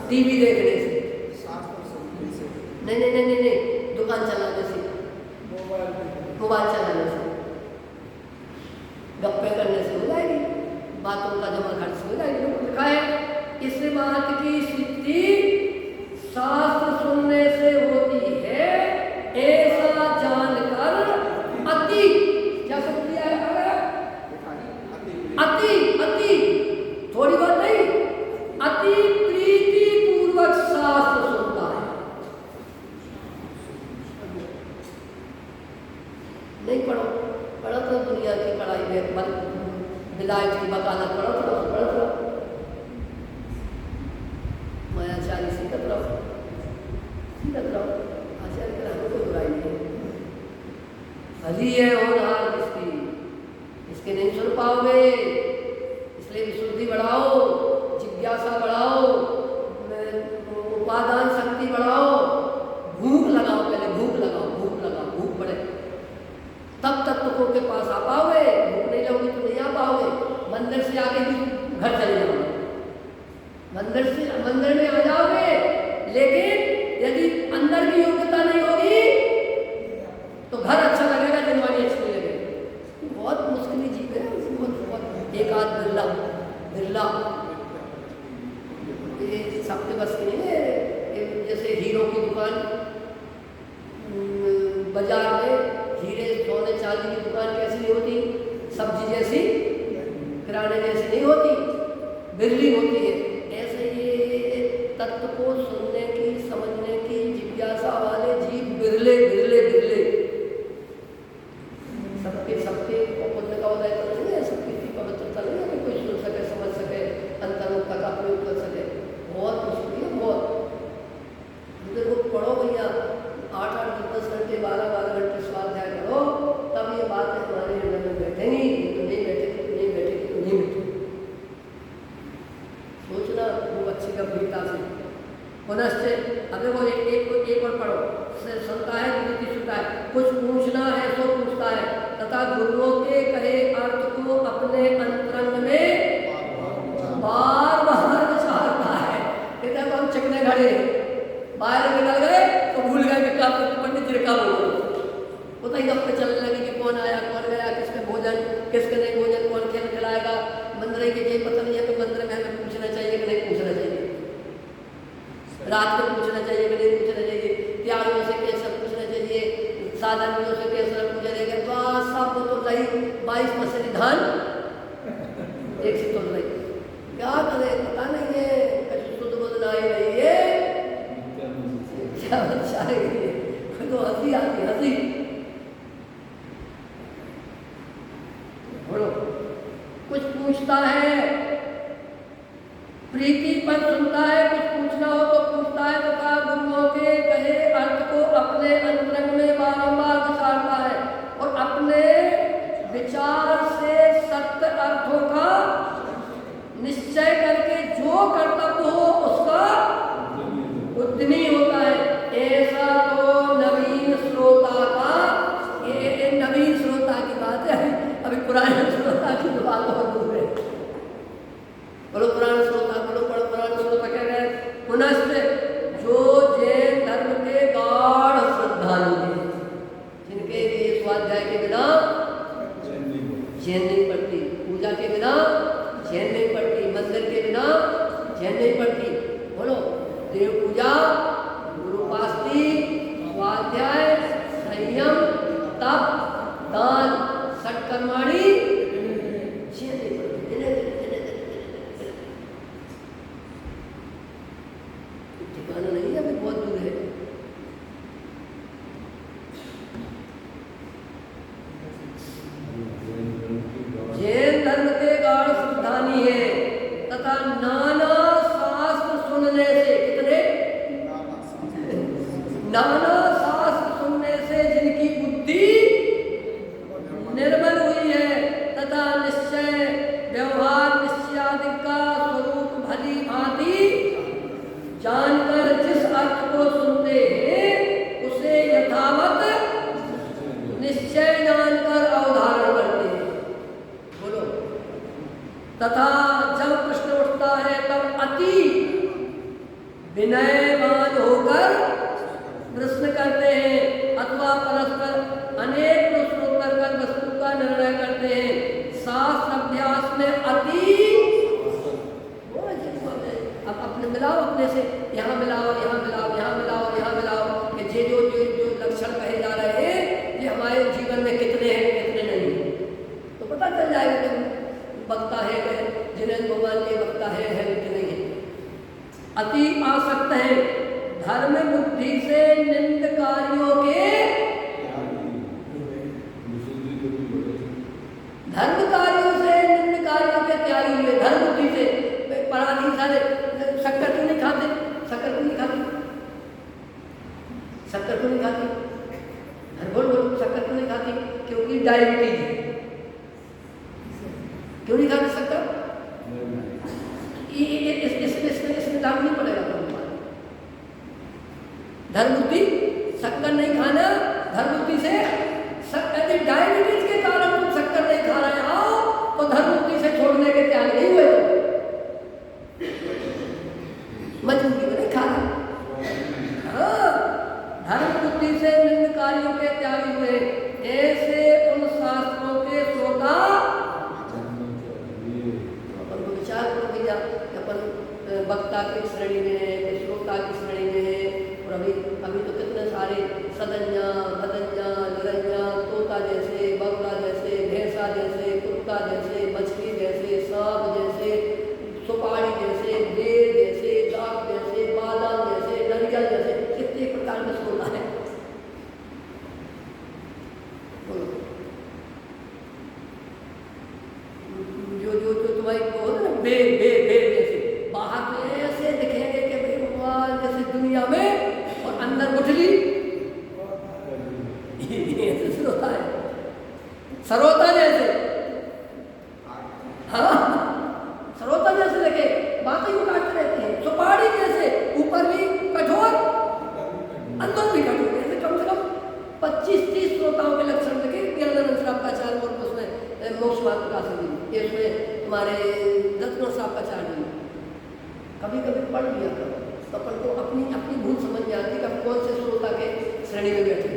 Speaker 1: टीवी देखने से नहीं, दुकान चलाने से, मोबाइल चलाने से, गप्पे करने से हो जाएगी, बातों का जमा खर्च हो जाएगी। लिखा है इस बात की सिद्धि शास्त्र सुनने से होती है, ऐसा जानकर अति, क्या शब्द दिया है? अति थोड़ी बात नहीं, अति प्रीति पूर्वक शास्त्र सुनता है। नहीं पढ़ो तो दुनिया की पढ़ाई में विलायत की वकालत पढ़ो तो मायाचारी सीखत रहो, आचार्य के हमको कोई बुराई नहीं। भली है होनहार जिसकी इसके नहीं सुन पाओगे। इसलिए विशुद्धि बढ़ाओ, जिज्ञासा बढ़ाओ, उपादान शक्ति बढ़ाओ, भूख लगाओ, पहले भूख लगाओ, भूख लगाओ, भूख बढ़े तब तत्वों के पास आ पाओगे। भूख नहीं लगोगी तो नहीं आ पाओगे। मंदिर से आके भी घर चले जाओगे, मंदिर में आ जाओगे, लेकिन यदि अंदर की योग्यता नहीं होगी तो घर अच्छा लगेगा, जनवानी अच्छी नहीं लगेगी। बहुत मुश्किल जीव है, बहुत एक आध बिरला ये सबके बस की नहीं है। जैसे हीरो की दुकान, बाजार में हीरे सोने चांदी की दुकान कैसी नहीं होती, सब्जी जैसी, किराने जैसी नहीं होती, बिरली होती है। ऐसे ये तत्व को सुनने की, समझने की जिज्ञासा वाले जीव बिरले बिरले बिरले, सबके पुण्य का उदय तो नहीं है, सबकी पवित्रता नहीं है कि कोई सुन सके, समझ सके, अंतर्मुखता का प्रयोग कर सके। बहुत मुश्किल है, बहुत। वो पढ़ो भैया, 8-8, 10 घंटे, 12-12 घंटे स्वाध्याय करो, तब ये बातें हमारे हृदय में बैठेंगी। तो नहीं बैठेगी तो नहीं बैठेगी तो नहीं बैठेगी। सोचना वो अच्छी गंभीरता से। पुनश्च अब देखो एक और पढ़ो, सुनता है, नीति सुनता है, कुछ पूछना है तो पूछता है, तथा गुरुओं के कहे अर्थ को अपने अंतरंग में बार बार विचारता है। कहता है तो हम चिकने खड़े बाहर निकल गए तो भूल गए कि क्या पंडित जी का बोलो, पता ही पे चलने लगे कि कौन आया कौन गया, किसके भोजन किसके नहीं भोजन, कौन खेल खिलाएगा। मंदिर के ये पता नहीं है तो मंदिर में हमें पूछना चाहिए कि नहीं पूछना चाहिए, रात में पूछना चाहिए कि नहीं पूछना चाहिए, त्यागों से कैसे पूछना चाहिए, साधनों से कैसे पूछा जाएगा। बस सब तो रही 22 मछली धान एक से तो रही, क्या करे पता नहीं है, कभी शुद्ध बुद्ध नहीं रही है, क्या अच्छा है तो हंसी आती हंसी। बोलो कुछ पूछता है, प्रीति पर सुनता है, कुछ पूछना हो तो पूछता है, तथा गुरुओं के कहे अर्थ को अपने अंतरंग में बारंबार विचारता है और अपने विचार से सत्य अर्थों का निश्चय करके जो कर्तव्य हो उसका उद्यमी होता है। ऐसा तो नवीन श्रोता का, ये नवीन श्रोता की बात है, अभी पुराने श्रोता की बात बहुत दूर है। बोलो पुराण श्रोता, बोलो पुराण श्रोता कह रहे हैं। पुनश्च जो जैन धर्म के गाढ़ श्रद्धालु हैं, जिनके लिए स्वाध्याय के बिना चैन नहीं पड़ती, पूजा के बिना चैन नहीं पड़ती, मंदिर के बिना चैन नहीं पड़ती। बोलो देव पूजा, गुरुपास्ती, स्वाध्याय, संयम, तप, दान, सत्कर्माणी चैन नहीं पड़ती। ठिकाना नहीं है, अभी बहुत दूर है। जैन धर्म के गाढ़ श्रद्धानी है तथा नाना शास्त्र सुनने से, कितने नाना शास्त्र सुनने से जिनकी बुद्धि निर्मल हुई है, तथा निश्चय व्यवहार निश्चयादि का स्वरूप भली भांति जानकर जिस अर्थ को सुनते हैं उसे यथावत निश्चय जानकर अवधारण करते हैं। बोलो तथा जब प्रश्न उठता है तब अति विनयवान होकर प्रश्न करते हैं अथवा परस्पर अनेक प्रश्नोत्तर कर वस्तु का निर्णय करते हैं। शास्त्र अभ्यास में अति, अब अपने मिलाओ, अपने से यहाँ मिलाओ, यहाँ मिलाओ, यहाँ मिलाओ, यहाँ मिलाओ, कि जो जो जो लक्षण कहे जा रहे हैं ये हमारे जीवन में कितने हैं कितने नहीं, तो पता चल जाएगा कि वक्ता है जिन्हें भगवान के वक्ता है कि नहीं है। अति आसक्त है, धर्म बुद्धि से निंदकारियों के, धर्म कार्यों से निंदकारियों के त्यागी हुए, धर्म बुद्धि से पराधी सारे शक्कर क्यों नहीं खाते, शक्कर क्यों नहीं खाते, शक्कर क्यों नहीं खाती, बोल बोल शक्कर क्यों नहीं खाती, क्योंकि डायबिटीज है। क्यों नहीं खा सकता? इसमें लागू नहीं पड़ेगा धर्म बुद्धि। शक्कर नहीं खाना धर्म बुद्धि से, यदि डायबिटीज के कारण तुम शक्कर नहीं खा रहे हो तो धर्म बुद्धि से छोड़ने के त्याग नहीं हुए, तो मजबूरी में नहीं खा रहे। हाँ, धर्म बुद्धि से निम्न कार्यों के त्यागी हुए, ऐसे उन शास्त्रों के श्रोता। अपन को विचार करो भैया, अपन वक्ता की श्रेणी में है, श्रोता की श्रेणी में है, और अभी तो कितने सारे सदन्या, भदन्या, निरंजा, तोता जैसे, बगला जैसे, भैंसा जैसे, कुत्ता जैसे, मछली जैसे, सांप जैसे, सुपारी जैसे, बेर जैसे, दाग जैसे, बादाम जैसे, नारियल जैसे, कितने प्रकार के सोना है। जो तुम्हारी बेर जैसे बाहर में ऐसे दिखेंगे कि भाई भगवान जैसे दुनिया में, और अंदर गुठली होता है सरोता जैसे। हाँ, सरोता जैसे देखे बातें को काटते रहते हैं, सुपारी जैसे ऊपर भी कठोर अंदर भी कठोर। ऐसे कम से कम 25-30 श्रोताओं के लक्षण देखे ज्ञानानंद साहब का चार, और उसमें मोक्ष मार्ग का सभी, इसमें तुम्हारे दत्तन साहब का चार नहीं। कभी कभी पढ़ लिया करो तो अपन को अपनी भूल समझ में आती कि कौन से श्रोता के श्रेणी में बैठे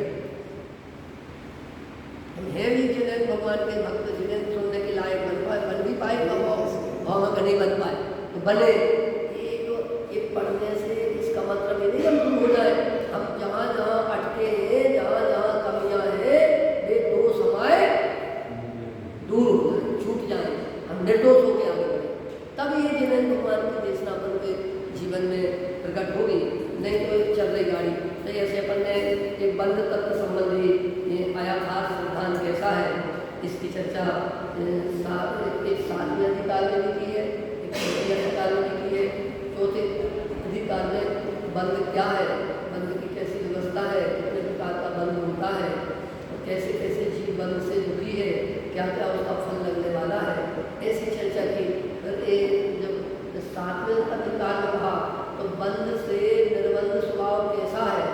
Speaker 1: हम हैं भी, जिन्हें भगवान के भक्त जिन्हें सुनने के लायक बन भी पाए, भाव का नहीं बन पाए तो भले। ये पढ़ने से इसका मतलब ये नहीं हम दूर हो जाए, हम जहाँ जहाँ अटके हैं, जहाँ जहाँ कमियाँ हैं, वे दो समाए दूर हो जाए, छूट जाए, हम निर्दोष होकर आगे बढ़े, तब ये जिन्हें भगवान की देशना अपन के जीवन में प्रकट होगी। नहीं तो चल रही गाड़ी। तो ऐसे अपन ने एक बंध तत्व संबंधी ये आयाधार सिद्धांत कैसा है, इसकी चर्चा एक 7वें अधिकार में भी की है, एक 3वें अधिकार में भी की है। चौथे अधिकार में बंध क्या है, बंध की कैसी व्यवस्था है, कितने प्रकार का बंध होता है, और कैसे कैसे जीव बंध से दुखी है, क्या क्या उसका फल लगने वाला है, ऐसी चर्चा की। जब 7वें अधिकार में कहा तो बंध से निर्बंध स्वभाव कैसा है,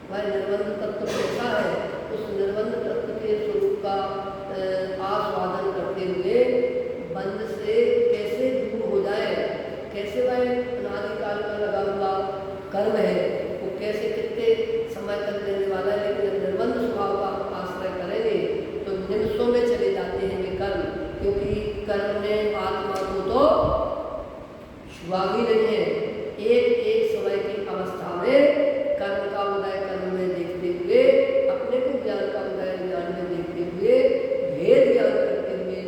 Speaker 1: वह निर्बंध तत्व कैसा है, उस निर्बंध तत्व के स्वरूप का आस्वादन करते हुए बंध से कैसे दूर हो जाए, कैसे वह अनादिकाल में लगा हुआ कर्म है वो कैसे कितने समय तक देने वाला है, लेकिन निर्बंध स्वभाव का आश्रय करेंगे तो निमिषों में चले जाते हैं वे कर्म, क्योंकि कर्म ने आत्मा को तो छुआ भी नहीं है। एक समय की अवस्था में कर्म का उदय कर्म में देखते हुए, अपने को ज्ञान का उदय ज्ञान में देखते हुए, भेद ज्ञान करते हुए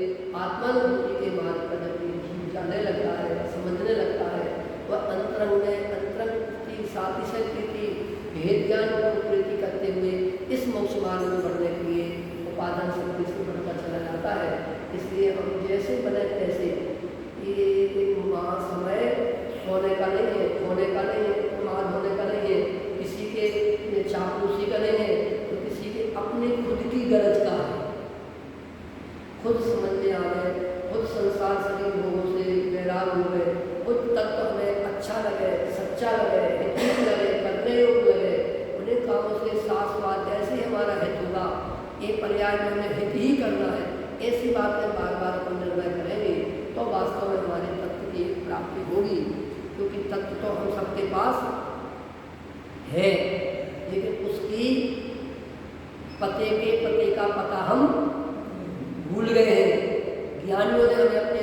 Speaker 1: आत्मानुभूति के मार्ग पर जब जीव जाने लगता है, समझने लगता है, वह अंतरंग की सातिशय प्रीति, भेद ज्ञान को प्रीति करते हुए इस मोक्ष मार्ग में बढ़ने के लिए उपादान शक्ति से बढ़कर चला जाता है। इसलिए हम जैसे बने तैसे, ये समय सोने का नहीं है, खोने का नहीं है, मार होने का नहीं है, किसी के चापलूसी का नहीं है, तो किसी के अपने खुद की गरज का है। खुद समझ में आ गए, खुद संसार सभी भोगों से वैराग हो गए, खुद तत्व हमें अच्छा लगे, सच्चा लगे, हित लगे, करने योग्य लगे, उन्हें कामों से शास्त्रवाद जैसे हमारा हित होगा, ये पर्याय में हमें हित ही करना है, ऐसी बातें बार बार अपन निर्णय करेंगे तो वास्तव में हमारे तत्व की प्राप्ति होगी। क्योंकि तत्व तो हम सबके पास है, लेकिन उसकी पते का पता हम भूल गए हैं। ज्ञानियों ने हमें अपने